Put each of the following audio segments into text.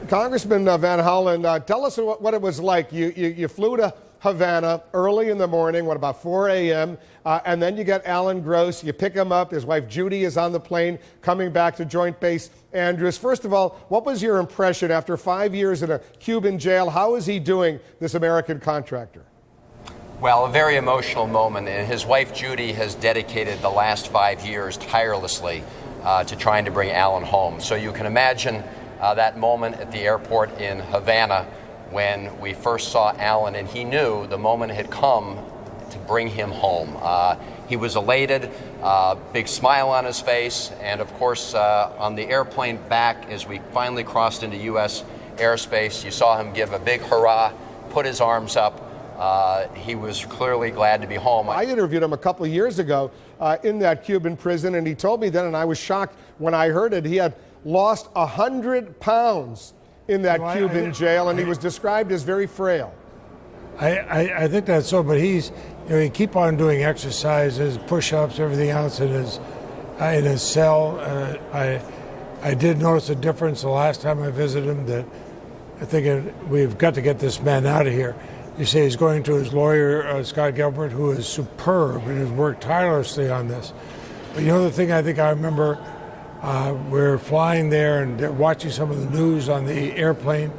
Congressman Van Hollen, tell us what it was like. You flew to Havana early in the morning, about 4 a.m., and then you get Alan Gross. You pick him up. His wife Judy is on the plane coming back to Joint Base Andrews. First of all, what was your impression after 5 years in a Cuban jail? How is he doing, this American contractor? Well, a very emotional moment, and his wife Judy has dedicated the last 5 years tirelessly to trying to bring Alan home. So you can imagine that moment at the airport in Havana when we first saw Alan, and he knew the moment had come to bring him home. He was elated, big smile on his face, and of course on the airplane back as we finally crossed into U.S. airspace, you saw him give a big hurrah, put his arms up. He was clearly glad to be home. I interviewed him a couple of years ago in that Cuban prison, and he told me then, and I was shocked when I heard it, he had lost 100 pounds in that Cuban jail, and he was described as very frail. I think that's so, but he keep on doing exercises, push-ups, everything else in his cell. I did notice a difference the last time I visited him, that I think we've got to get this man out of here. You say he's going to his lawyer, Scott Gilbert, who is superb and has worked tirelessly on this. But you know the thing I think I remember, we're flying there and watching some of the news on the airplane,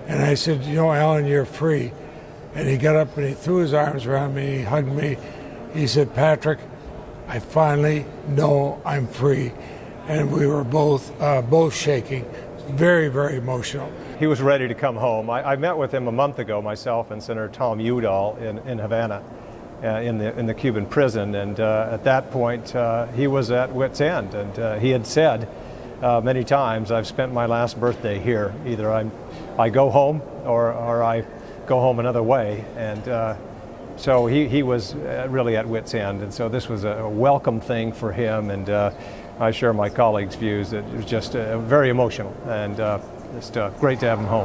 and I said, Alan, you're free. And he got up and he threw his arms around me, he hugged me. He said, Patrick, I finally know I'm free. And we were both shaking. Very, very emotional. He was ready to come home. I met with him a month ago, myself and Senator Tom Udall in Havana, in the Cuban prison, and at that point he was at wit's end, and he had said many times, I've spent my last birthday here. Either I go home or I go home another way, and so he was really at wit's end, and so this was a welcome thing for him, and I share my colleagues' views that it was just very emotional, and just great to have him home.